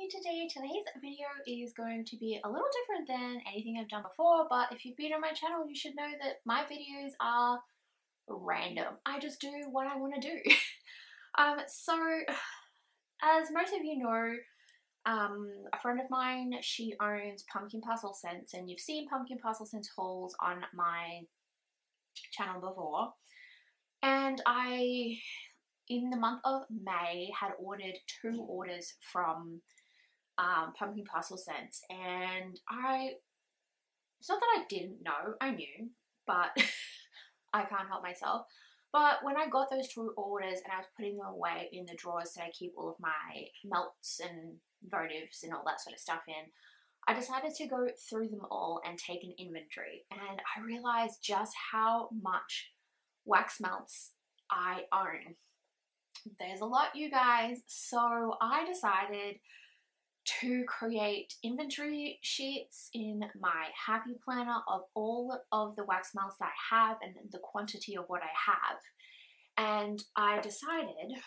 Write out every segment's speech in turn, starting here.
you today. Today's video is going to be a little different than anything I've done before, but if you've been on my channel, you should know that my videos are random. I just do what I want to do. So, as most of you know, a friend of mine, she owns Pumpkin Parcel Scents, and you've seen Pumpkin Parcel Scents hauls on my channel before. And I, in the month of May, had ordered 2 orders from Pumpkin Parcel Scents, and it's not that I didn't know, I knew, but I can't help myself. But when I got those 2 orders and I was putting them away in the drawers so I keep all of my melts and votives and all that sort of stuff in, I decided to go through them all and take an inventory, and I realized just how much wax melts I own. There's a lot, you guys, so I decided to create inventory sheets in my Happy Planner of all of the wax melts that I have and the quantity of what I have. And I decided,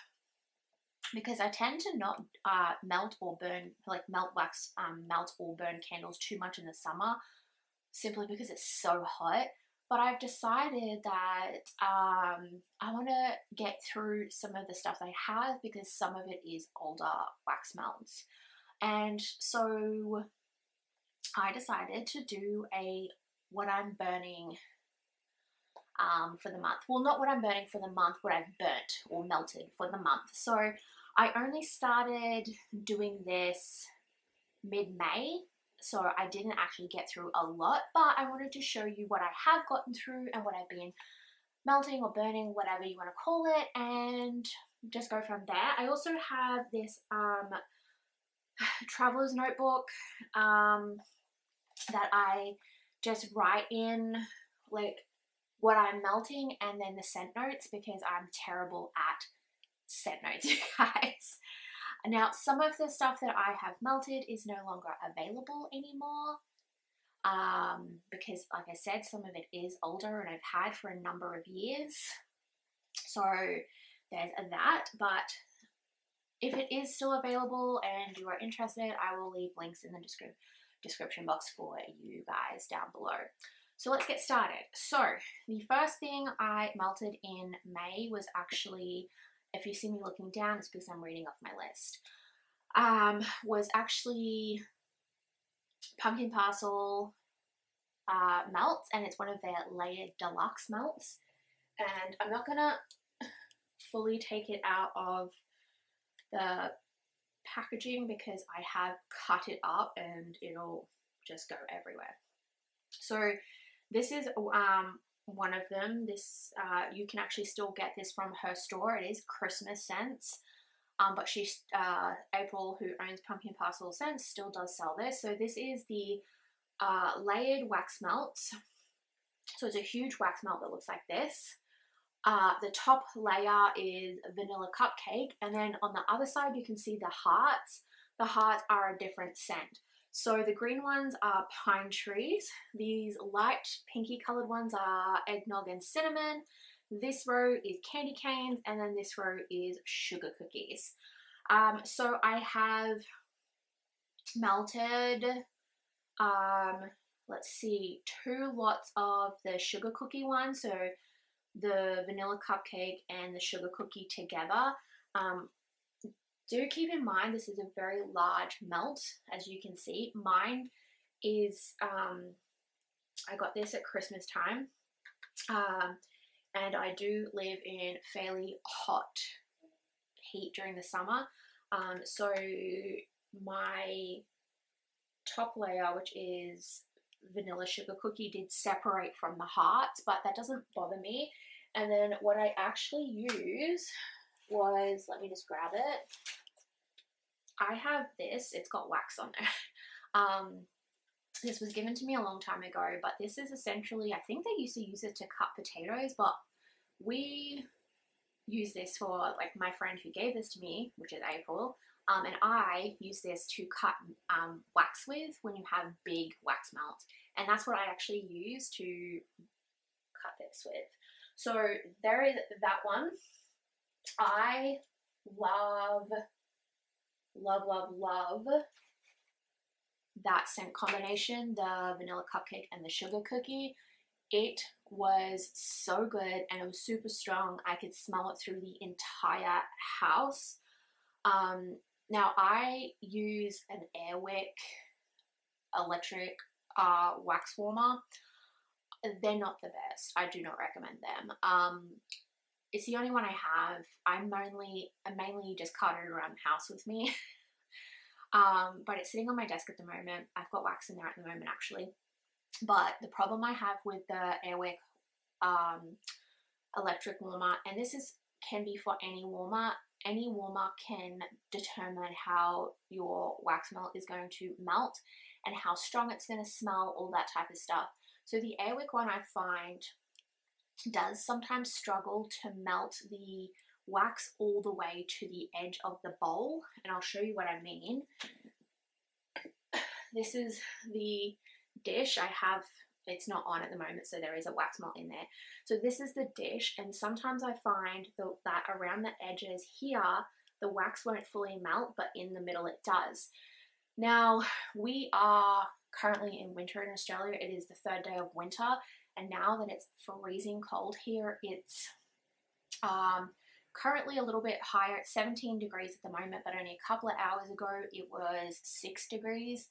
because I tend to not melt or burn, like melt or burn candles too much in the summer, simply because it's so hot. But I've decided that I want to get through some of the stuff that I have because some of it is older wax melts. And so I decided to do what I'm burning for the month. Well, not what I'm burning for the month, what I've burnt or melted for the month. So I only started doing this mid-May, so I didn't actually get through a lot, but I wanted to show you what I have gotten through and what I've been melting or burning, whatever you want to call it, and just go from there. I also have this traveler's notebook that I just write in like what I'm melting and then the scent notes, because I'm terrible at scent notes, you guys. Now, some of the stuff that I have melted is no longer available anymore because, like I said, some of it is older and I've had for a number of years. So there's that, but if it is still available and you are interested, I will leave links in the description box for you guys down below. So let's get started. So the first thing I melted in May was actually, if you see me looking down, it's because I'm reading off my list, was actually Pumpkin Parcel melts, and it's one of their layered deluxe melts. And I'm not gonna fully take it out of the packaging because I have cut it up and it'll just go everywhere. So this is one of them. This you can actually still get this from her store. It is Christmas scents, but she's April, who owns Pumpkin Parcel Scents, still does sell this. So this is the layered wax melts. So it's a huge wax melt that looks like this. The top layer is vanilla cupcake, and then on the other side you can see the hearts. The hearts are a different scent. So the green ones are pine trees. These light pinky colored ones are eggnog and cinnamon. This row is candy canes, and then this row is sugar cookies. So I have melted, let's see, 2 lots of the sugar cookie one. So the vanilla cupcake and the sugar cookie together. Do keep in mind this is a very large melt, as you can see. Mine is, I got this at Christmas time, and I do live in fairly hot heat during the summer. So my top layer, which is vanilla sugar cookie, did separate from the hearts, but that doesn't bother me. And then what I actually used was, let me just grab it. I have this, it's got wax on it. This was given to me a long time ago, but this is essentially, I think they used to use it to cut potatoes, but we use this for, like, my friend who gave this to me, which is April, and I use this to cut wax with when you have big wax melts, and that's what I actually use to cut this with. So there is that one. I love love, love, love that scent combination, the vanilla cupcake and the sugar cookie. It was so good and it was super strong. I could smell it through the entire house. Now I use an Airwick electric wax warmer. They're not the best. I do not recommend them. It's the only one I have. I mainly just cart it around the house with me. But it's sitting on my desk at the moment. I've got wax in there at the moment actually. But the problem I have with the Airwick electric warmer, and this can be for any warmer can determine how your wax melt is going to melt and how strong it's going to smell, all that type of stuff. So the Airwick one I find does sometimes struggle to melt the wax all the way to the edge of the bowl, and I'll show you what I mean. This is the dish I have. It's not on at the moment, so there is a wax melt in there. So this is the dish, and sometimes I find that around the edges here, the wax won't fully melt, but in the middle it does. Now, we are currently in winter in Australia. It is the 3rd day of winter, and now that it's freezing cold here, it's currently a little bit higher. It's 17 degrees at the moment, but only a couple of hours ago it was 6 degrees.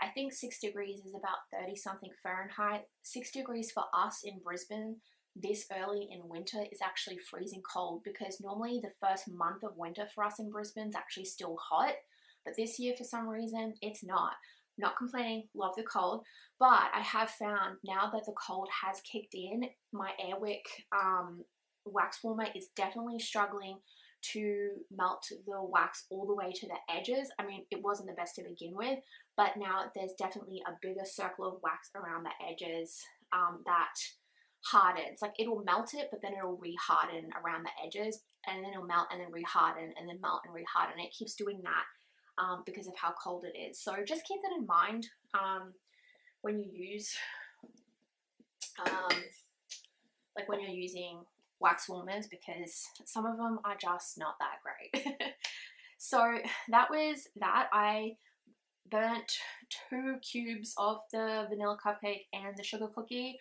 I think 6 degrees is about 30 something Fahrenheit. 6 degrees for us in Brisbane this early in winter is actually freezing cold, because normally the first month of winter for us in Brisbane is actually still hot, but this year for some reason it's not. Not complaining, love the cold, but I have found now that the cold has kicked in, my Airwick wax warmer is definitely struggling to melt the wax all the way to the edges. I mean, it wasn't the best to begin with, but now there's definitely a bigger circle of wax around the edges that hardens. Like, it'll melt it, but then it'll re-harden around the edges, and then it'll melt and then re-harden and then melt and re-harden. It keeps doing that because of how cold it is. So just keep that in mind when you use, when you're using wax warmers, because some of them are just not that great. So that was that. I burnt 2 cubes of the vanilla cupcake and the sugar cookie.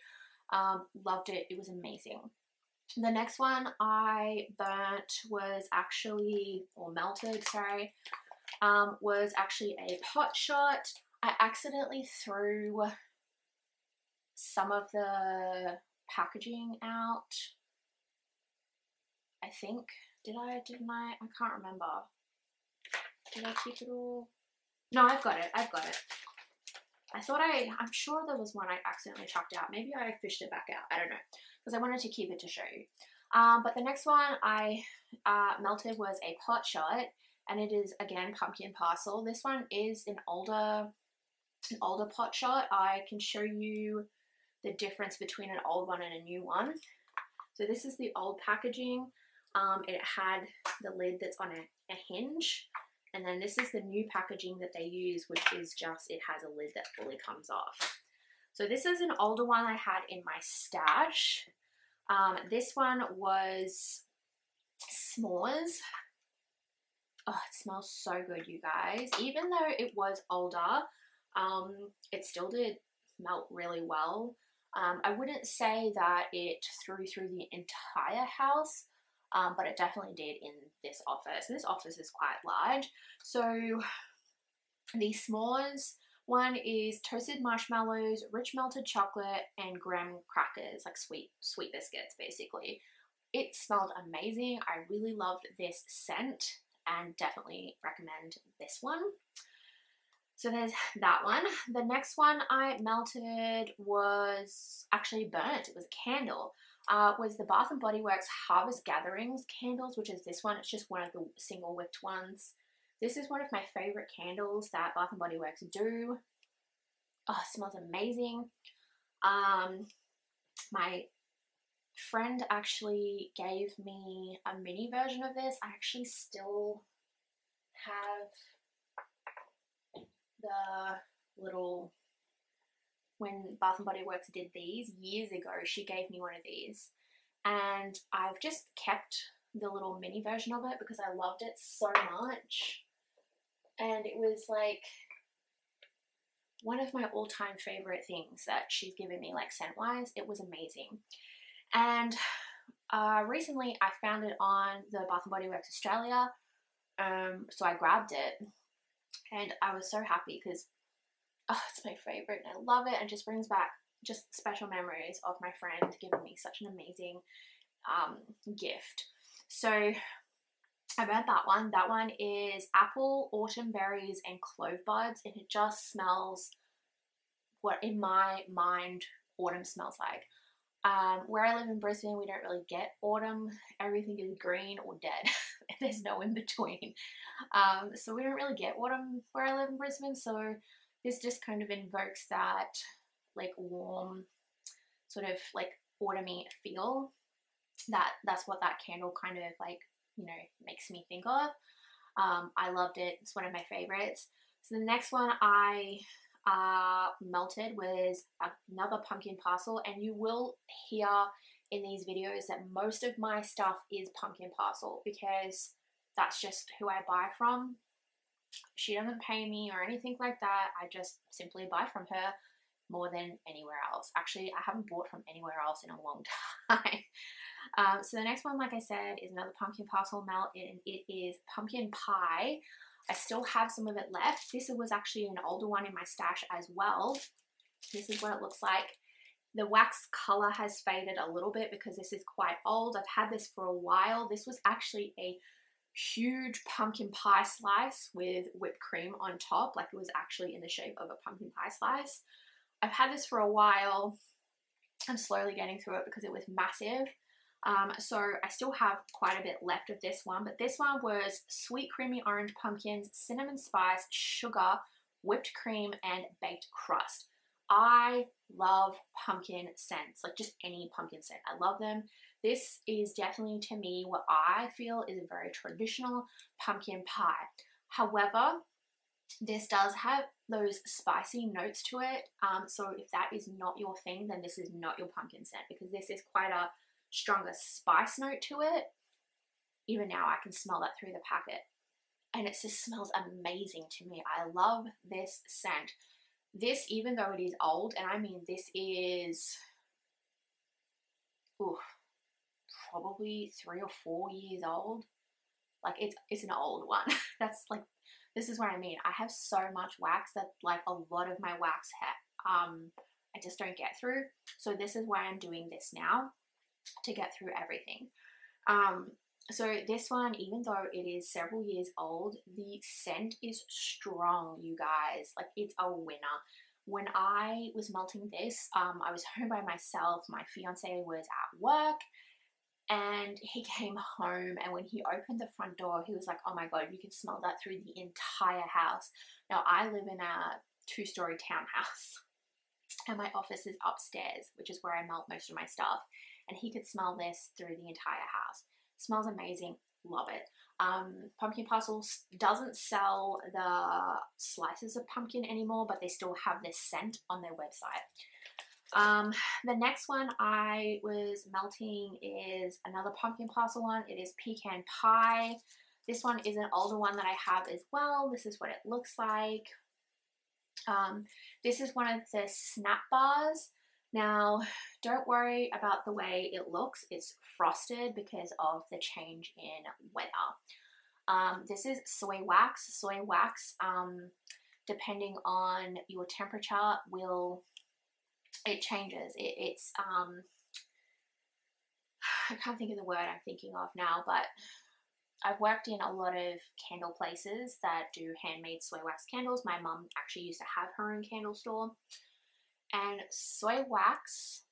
Loved it. It was amazing. The next one I burnt was actually, or melted, sorry, was actually a pot shot. I accidentally threw some of the packaging out. I think, didn't I? I can't remember. Did I keep it all? No, I've got it. I'm sure there was one I accidentally chucked out. Maybe I fished it back out. I don't know, because I wanted to keep it to show you. But the next one I melted was a pot shot, and it is again pumpkin parcel. This one is an older pot shot. I can show you the difference between an old one and a new one. So this is the old packaging. It had the lid that's on a hinge, and then this is the new packaging that they use, which is just, it has a lid that fully comes off. So this is an older one I had in my stash. This one was s'mores. Oh, it smells so good, you guys. Even though it was older, it still did melt really well. I wouldn't say that it threw through the entire house, but it definitely did in this office. This office is quite large. So the s'mores one is toasted marshmallows, rich melted chocolate, and graham crackers, like sweet biscuits basically. It smelled amazing. I really loved this scent and definitely recommend this one. So there's that one. The next one I melted was actually burnt. It was a candle. Was the Bath & Body Works Harvest Gatherings candles, which is this one. It's just one of the single wicked ones. This is one of my favorite candles that Bath & Body Works do. Oh, it smells amazing. My friend actually gave me a mini version of this. I actually still have the little, when Bath & Body Works did these years ago, she gave me one of these, and I've just kept the little mini version of it because I loved it so much. and it was like one of my all-time favorite things that she's given me, like scent-wise. It was amazing. And recently I found it on the Bath & Body Works Australia, so I grabbed it and I was so happy because it's my favorite and I love it, and just brings back just special memories of my friend giving me such an amazing gift. So I read that one. That one is apple, autumn berries, and clove buds, and it just smells what in my mind autumn smells like. Where I live in Brisbane, we don't really get autumn. Everything is green or dead. There's no in between. So we don't really get autumn where I live in Brisbane. So this just kind of invokes that like warm, sort of like autumny feel. That's what that candle kind of like, you know, makes me think of. I loved it. It's one of my favorites. So the next one I melted was another pumpkin parcel, and you will hear in these videos that most of my stuff is pumpkin parcel because that's just who I buy from. She doesn't pay me or anything like that. I just simply buy from her more than anywhere else. Actually, I haven't bought from anywhere else in a long time. So the next one, like I said, is another pumpkin parcel melt, and it is pumpkin pie. I still have some of it left. This was actually an older one in my stash as well. This is what it looks like. The wax color has faded a little bit because this is quite old. I've had this for a while. This was actually a huge pumpkin pie slice with whipped cream on top. Like it was actually in the shape of a pumpkin pie slice. I've had this for a while. I'm slowly getting through it because it was massive. So I still have quite a bit left of this one, but this one was sweet creamy orange pumpkins, cinnamon spice, sugar, whipped cream, and baked crust. I love pumpkin scents, like just any pumpkin scent. I love them. This is definitely, to me, what I feel is a very traditional pumpkin pie. However, this does have those spicy notes to it. So if that is not your thing, then this is not your pumpkin scent, because this is quite a stronger spice note to it. Even now I can smell that through the packet, and it just smells amazing to me. I love this scent. This, even though it is old, and I mean this is probably 3 or 4 years old. Like it's an old one. That's like, this is what I mean. I have so much wax that like a lot of my wax I just don't get through. So this is why I'm doing this now, to get through everything. So this one, even though it is several years old, the scent is strong, you guys. Like it's a winner. When I was melting this, I was home by myself. My fiance was at work, and he came home, and when he opened the front door, he was like, oh my god, you can smell that through the entire house. Now I live in a 2-story townhouse, and my office is upstairs, which is where I melt most of my stuff, and he could smell this through the entire house. It smells amazing. Love it. Pumpkin Parcels doesn't sell the slices of pumpkin anymore, but they still have this scent on their website. The next one I was melting is another pumpkin parcel one. It is pecan pie. This one is an older one that I have as well. This is what it looks like. This is one of the snap bars. Now, don't worry about the way it looks. It's frosted because of the change in weather. This is soy wax. Soy wax, depending on your temperature, it changes. It's I can't think of the word I'm thinking of now, but I've worked in a lot of candle places that do handmade soy wax candles. My mum actually used to have her own candle store, and soy wax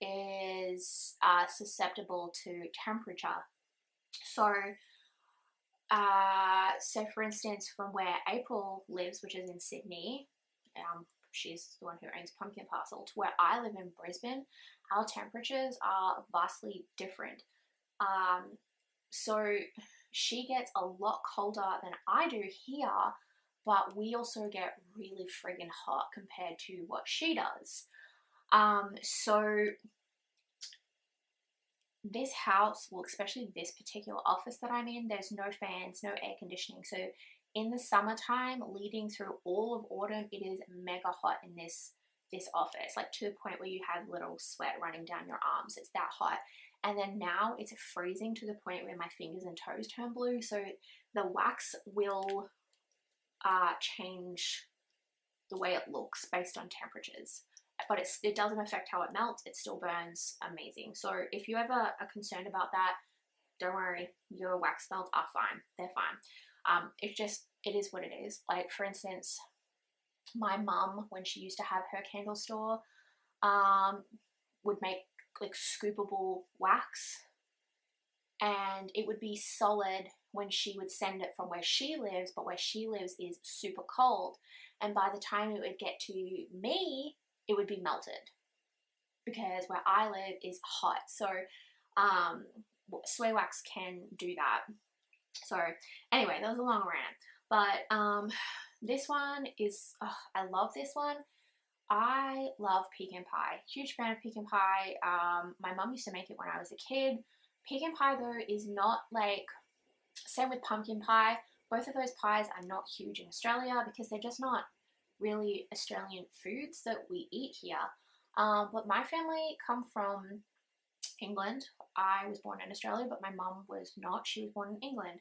is susceptible to temperature. So for instance, from where April lives, which is in Sydney, she's the one who owns Pumpkin Parcel, to where I live in Brisbane, our temperatures are vastly different. So she gets a lot colder than I do here, but we also get really friggin' hot compared to what she does. So this house, well, especially this particular office that I'm in, there's no fans, no air conditioning. So in the summertime leading through all of autumn, it is mega hot in this office, like to the point where you have little sweat running down your arms. It's that hot. And then now it's freezing to the point where my fingers and toes turn blue. So the wax will change the way it looks based on temperatures, but it doesn't affect how it melts. It still burns amazing. So if you ever are concerned about that, don't worry, your wax melts are fine. They're fine. It is what it is. Like, for instance, my mum, when she used to have her candle store, would make like scoopable wax, and it would be solid when she would send it from where she lives, but where she lives is super cold, and by the time it would get to me, it would be melted because where I live is hot. So soy wax can do that. So anyway, that was a long rant, but this one is, I love this one. I love pecan pie. Huge fan of pecan pie. My mum used to make it when I was a kid. Pecan pie though is not like, same with pumpkin pie. Both of those pies are not huge in Australia because they're just not really Australian foods that we eat here. But my family come from England. I was born in Australia, but my mum was not. She was born in England.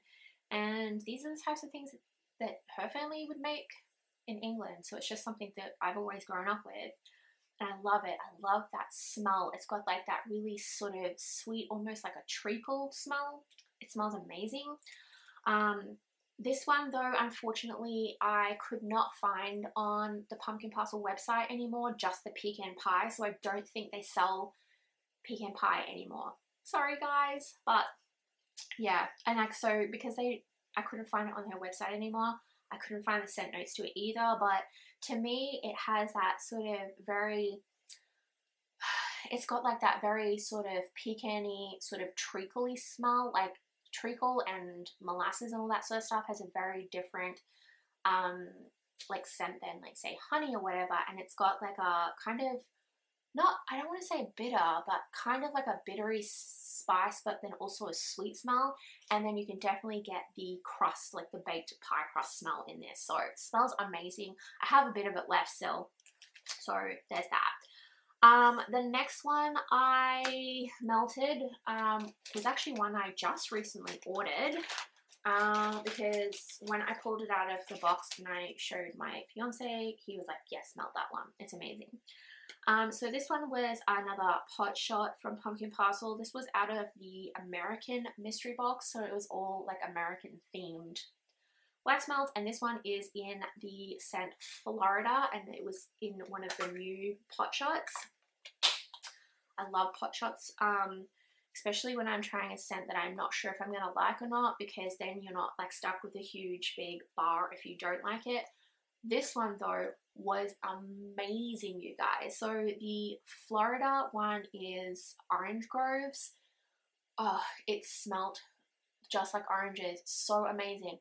And these are the types of things that her family would make in England. So it's just something that I've always grown up with. And I love it. I love that smell. It's got like that really sort of sweet, almost like a treacle smell. It smells amazing. This one though, unfortunately, I could not find on the Pumpkin Parcel website anymore, just the pecan pie. So I don't think they sell pecan pie anymore. Sorry guys, but yeah. And like, so because I couldn't find it on their website anymore, I couldn't find the scent notes to it either. But to me, it has that sort of very, it's got like that very sort of pecan-y, sort of treacle-y smell. Like treacle and molasses and all that sort of stuff has a very different like scent than like say honey or whatever. And it's got like a kind of, not, I don't want to say bitter, but kind of like a bittery spice, but then also a sweet smell. And then you can definitely get the crust, like the baked pie crust smell in this. So it smells amazing. I have a bit of it left still. So there's that. The next one I melted was actually one I just recently ordered. Because when I pulled it out of the box and I showed my fiance, he was like, yes, melt that one. It's amazing. So this one was another pot shot from Pumpkin Parcel. This was out of the American mystery box, so it was all like American themed wax melts, and this one is in the scent Florida, and it was in one of the new pot shots. I love pot shots, especially when I'm trying a scent that I'm not sure if I'm going to like or not, because then you're not like stuck with a huge big bar if you don't like it. This one though was amazing, you guys. So the Florida one is Orange Groves. Oh, it smelled just like oranges. So amazing.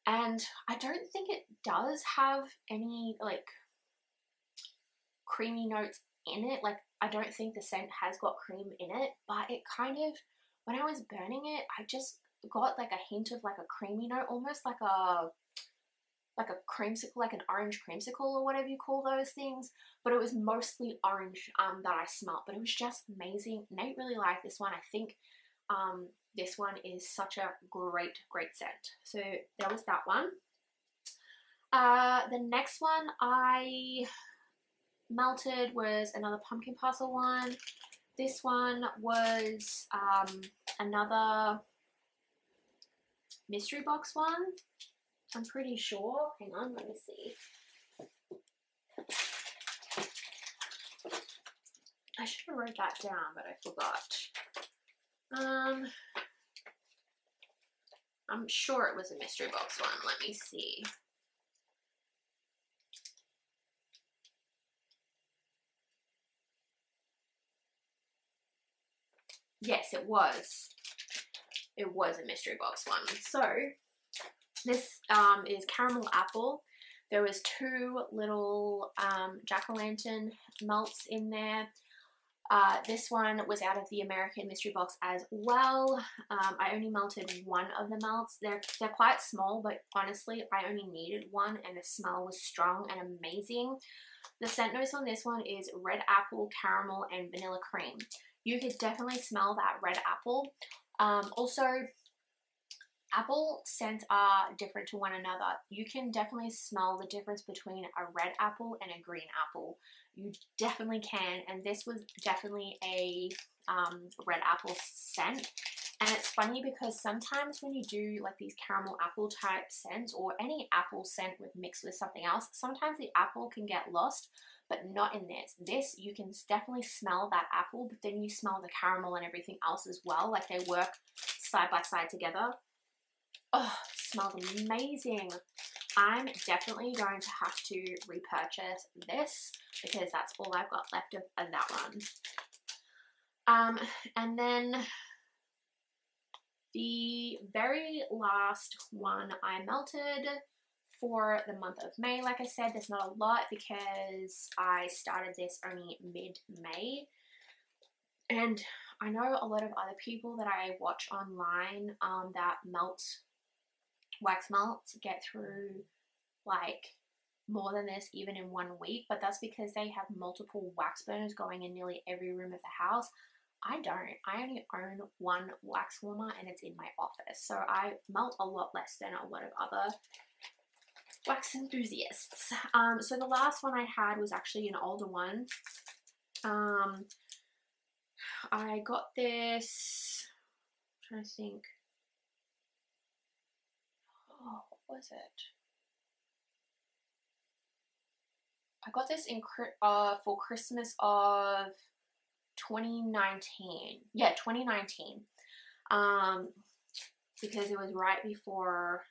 And I don't think it does have any like creamy notes in it. Like, I don't think the scent has got cream in it, but it kind of, when I was burning it, I just got like a hint of like a creamy note, almost like a creamsicle, like an orange creamsicle or whatever you call those things. But it was mostly orange that I smelled, but it was just amazing. Nate really liked this one. I think this one is such a great scent. So that was that one. The next one I melted was another Pumpkin Parcel one. This one was another mystery box one, I'm pretty sure. Hang on, let me see. I should have wrote that down, but I forgot. I'm sure it was a mystery box one. Let me see. Yes, it was. It was a mystery box one. So this is caramel apple. There was 2 little jack-o'-lantern melts in there. This one was out of the American Mystery Box as well. I only melted one of the melts. They're quite small, but honestly, I only needed one, and the smell was strong and amazing. The scent notes on this one is red apple, caramel, and vanilla cream. You could definitely smell that red apple. Also, apple scents are different to one another. You can definitely smell the difference between a red apple and a green apple. You definitely can, and this was definitely a red apple scent. And it's funny because sometimes when you do like these caramel apple type scents, or any apple scent with mixed with something else, sometimes the apple can get lost, but not in this. This, you can definitely smell that apple, but then you smell the caramel and everything else as well. Like they work side by side together. Oh, it smells amazing. I'm definitely going to have to repurchase this because that's all I've got left of that one. And then the very last one I melted for the month of May. Like I said, there's not a lot because I started this only mid-May. And I know a lot of other people that I watch online that melt wax melts get through like more than this even in 1 week, but that's because they have multiple wax burners going in nearly every room of the house. I don't. I only own one wax warmer and it's in my office, so I melt a lot less than a lot of other wax enthusiasts. So the last one I had was actually an older one. I got this, I'm trying to think, oh, what was it? I got this in for Christmas of 2019. Yeah, 2019. Because it was right before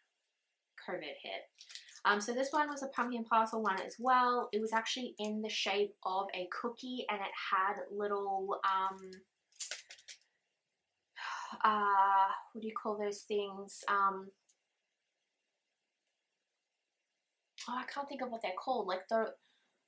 COVID hit. So this one was a pumpkin parcel one as well. It was actually in the shape of a cookie, and it had little what do you call those things? Oh, I can't think of what they're called. Like the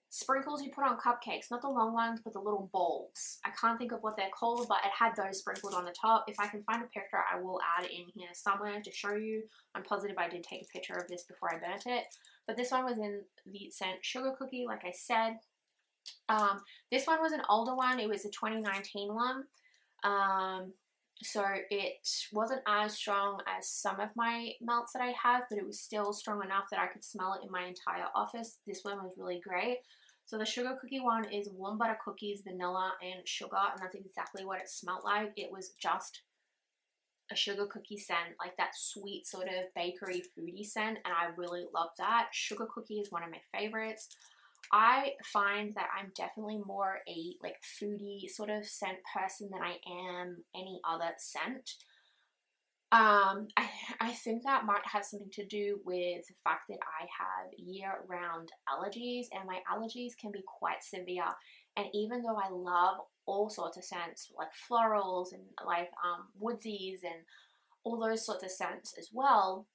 sprinkles you put on cupcakes, not the long ones, but the little balls. I can't think of what they're called, but it had those sprinkled on the top. If I can find a picture, I will add it in here somewhere to show you. I'm positive I did take a picture of this before I burnt it. But this one was in the scent Sugar Cookie, like I said. This one was an older one. It was a 2019 one. So it wasn't as strong as some of my melts that I have, but it was still strong enough that I could smell it in my entire office. This one was really great. So the Sugar Cookie one is warm butter cookies, vanilla, and sugar, and that's exactly what it smelled like. It was just a sugar cookie scent, like that sweet sort of bakery foodie scent, and I really love that. Sugar Cookie is one of my favorites. I find that I'm definitely more a like foodie sort of scent person than I am any other scent. I think that might have something to do with the fact that I have year-round allergies, and my allergies can be quite severe. And even though I love all sorts of scents like florals and like woodsies and all those sorts of scents as well,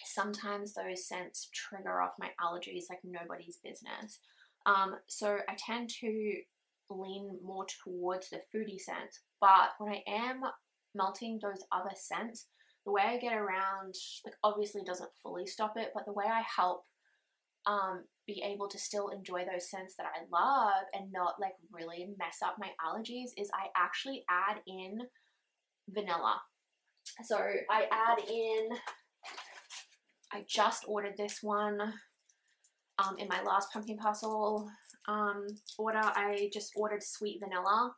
sometimes those scents trigger off my allergies like nobody's business. So I tend to lean more towards the foodie scents, but when I am melting those other scents, the way I get around, like obviously doesn't fully stop it, but the way I help be able to still enjoy those scents that I love and not like really mess up my allergies is I actually add in vanilla. So I add in, I just ordered this one in my last pumpkin parcel order. I just ordered sweet vanilla,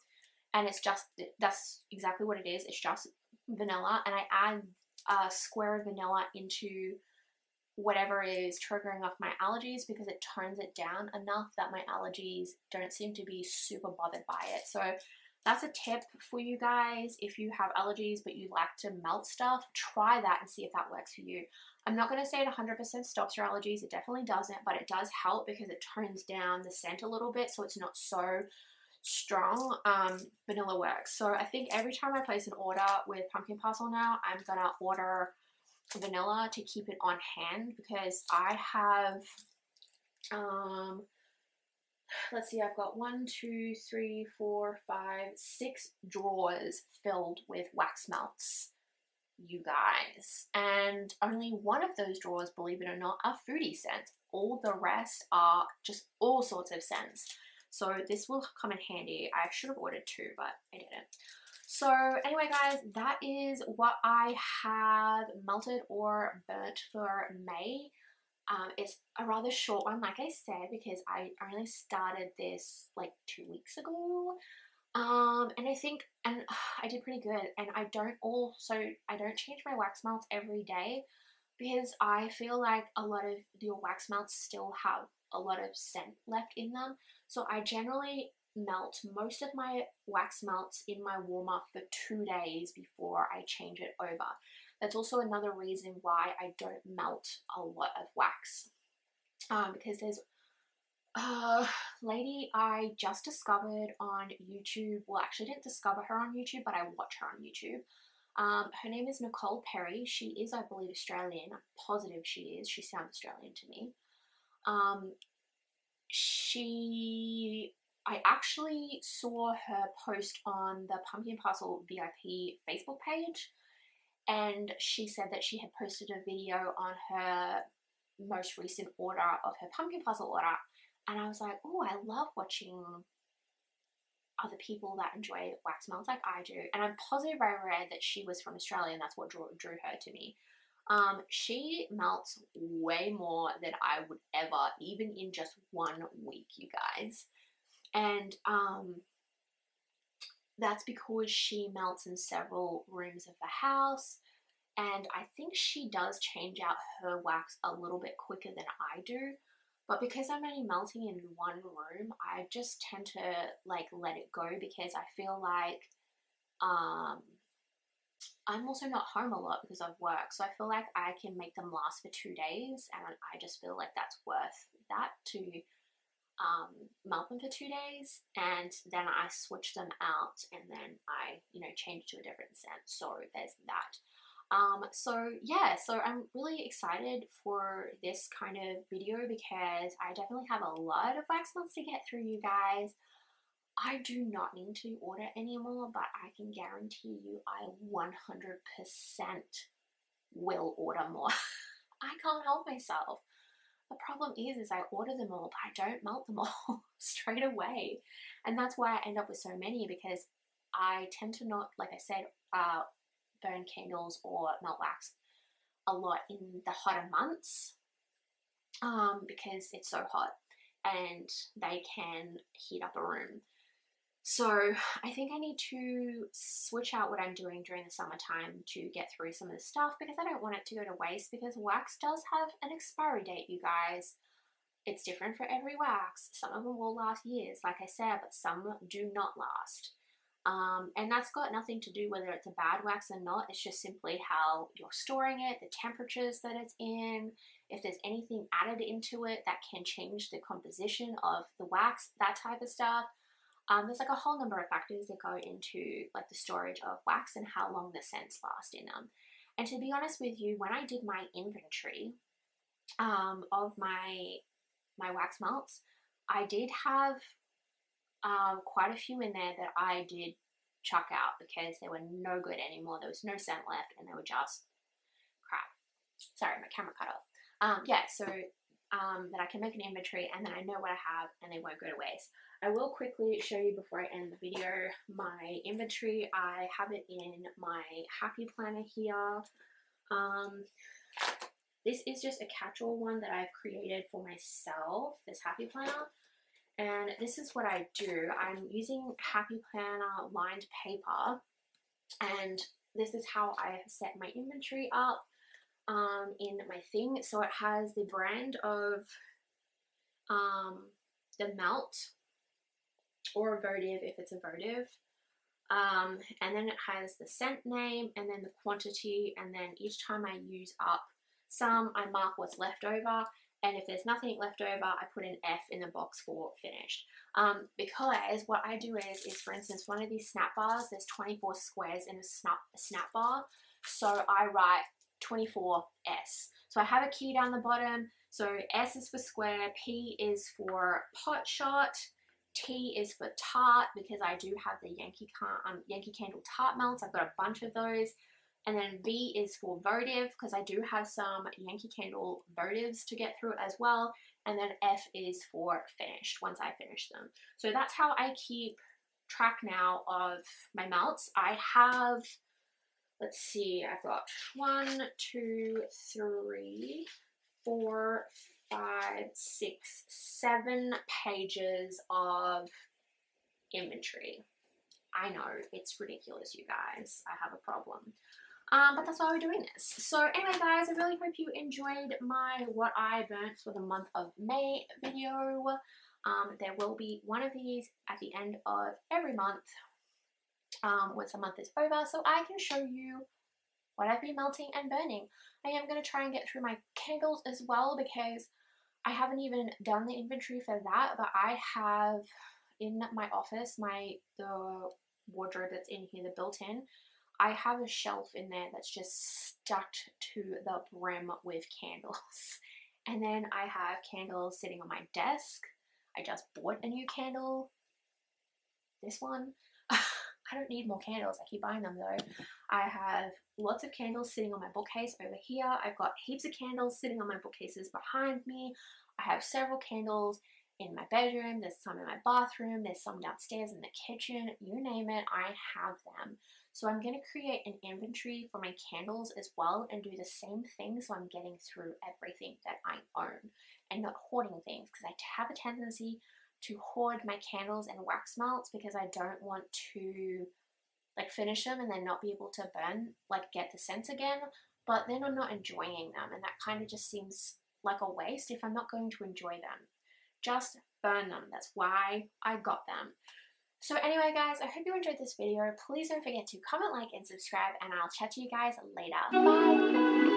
and it's just, that's exactly what it is. It's just vanilla, and I add a square of vanilla into whatever is triggering off my allergies because it tones it down enough that my allergies don't seem to be super bothered by it. So that's a tip for you guys. If you have allergies but you like to melt stuff, try that and see if that works for you. I'm not going to say it 100% stops your allergies. It definitely doesn't, but it does help because it tones down the scent a little bit so it's not so strong. Vanilla works. So I think every time I place an order with Pumpkin Parcel now, I'm going to order vanilla to keep it on hand because I have let's see, I've got 1, 2, 3, 4, 5, 6 drawers filled with wax melts, you guys. And only one of those drawers, believe it or not, are foodie scents. All the rest are just all sorts of scents. So this will come in handy. I should have ordered 2, but I didn't. So anyway, guys, that is what I have melted or burnt for May. It's a rather short one, like I said, because I only started this like 2 weeks ago. And I think, and I did pretty good. And I don't change my wax melts every day because I feel like a lot of your wax melts still have a lot of scent left in them. So I generally melt most of my wax melts in my warmer for 2 days before I change it over. That's also another reason why I don't melt a lot of wax. Because there's a lady I just discovered on YouTube. Well, actually, I didn't discover her on YouTube, but I watch her on YouTube. Her name is Nicole Perry. She is, I believe, Australian. I'm positive she is. She sounds Australian to me. I actually saw her post on the Pumpkin Parcel VIP Facebook page, and she said that she had posted a video on her most recent order of her Pumpkin Parcel order, and I was like, oh, I love watching other people that enjoy wax melts like I do, and I'm positive I read that she was from Australia, and that's what drew her to me. She melts way more than I would ever, even in just 1 week, you guys. And that's because she melts in several rooms of the house, and I think she does change out her wax a little bit quicker than I do. But because I'm only melting in 1 room, I just tend to like let it go because I feel like I'm also not home a lot because of work, so I feel like I can make them last for 2 days, and I just feel like that's worth that to melt them for 2 days, and then I switch them out, and then I, change to a different scent. So there's that. So yeah, so I'm really excited for this kind of video because I definitely have a lot of wax melts to get through, you guys. I do not need to order anymore, but I can guarantee you I 100% will order more. I can't help myself. The problem is I order them all, but I don't melt them all straight away. And that's why I end up with so many, because I tend to not, like I said, burn candles or melt wax a lot in the hotter months, because it's so hot and they can heat up a room. So I think I need to switch out what I'm doing during the summertime to get through some of the stuff, because I don't want it to go to waste, because wax does have an expiry date, you guys. It's different for every wax. Some of them will last years, like I said, but some do not last. And that's got nothing to do whether it's a bad wax or not. It's just simply how you're storing it, the temperatures that it's in, if there's anything added into it that can change the composition of the wax, that type of stuff. There's like a whole number of factors that go into like the storage of wax and how long the scents last in them. And to be honest with you, when I did my inventory of my wax melts, I did have quite a few in there that I did chuck out because they were no good anymore. There was no scent left and they were just crap. Sorry, my camera cut off. Yeah, so that I can make an inventory and then I know what I have and they won't go to waste. I will quickly show you before I end the video my inventory. I have it in my Happy Planner here. This is just a catch-all one that I've created for myself, this Happy Planner. And this is what I do. I'm using Happy Planner lined paper, and this is how I have set my inventory up in my thing. So it has the brand of the melt, or a votive if it's a votive, and then it has the scent name and then the quantity, and then each time I use up some, I mark what's left over, and if there's nothing left over, I put an F in the box for finished. Because what I do is for instance, one of these snap bars, there's 24 squares in a snap bar, so I write 24S. So I have a key down the bottom So S is for square, P is for pot shot, T is for tart because I do have the Yankee Candle tart melts. I've got a bunch of those. And then V is for votive because I do have some Yankee Candle votives to get through as well. And then F is for finished once I finish them. So that's how I keep track now of my melts. I have, let's see, I've got 1, 2, 3, 4, 5, 6, 7 pages of inventory. I know, it's ridiculous, you guys. I have a problem. But that's why we're doing this. So anyway, guys, I really hope you enjoyed my what I burnt for the month of May video. There will be one of these at the end of every month once the month is over, so I can show you what I've been melting and burning. I am going to try and get through my candles as well because I haven't even done the inventory for that, but I have in my office, the wardrobe that's in here, the built-in, I have a shelf in there that's just stuck to the brim with candles. And then I have candles sitting on my desk. I just bought a new candle. This one. I don't need more candles. I keep buying them though. I have lots of candles sitting on my bookcase over here. I've got heaps of candles sitting on my bookcases behind me. I have several candles in my bedroom. There's some in my bathroom. There's some downstairs in the kitchen. You name it, I have them. So I'm going to create an inventory for my candles as well and do the same thing so I'm getting through everything that I own and not hoarding things, because I have a tendency to hoard my candles and wax melts because I don't want to like finish them and then not be able to burn, like get the scent again, but then I'm not enjoying them, and that kind of just seems like a waste if I'm not going to enjoy them. Just burn them. That's why I got them. So anyway, guys, I hope you enjoyed this video. Please don't forget to comment, like, and subscribe, and I'll chat to you guys later. Bye!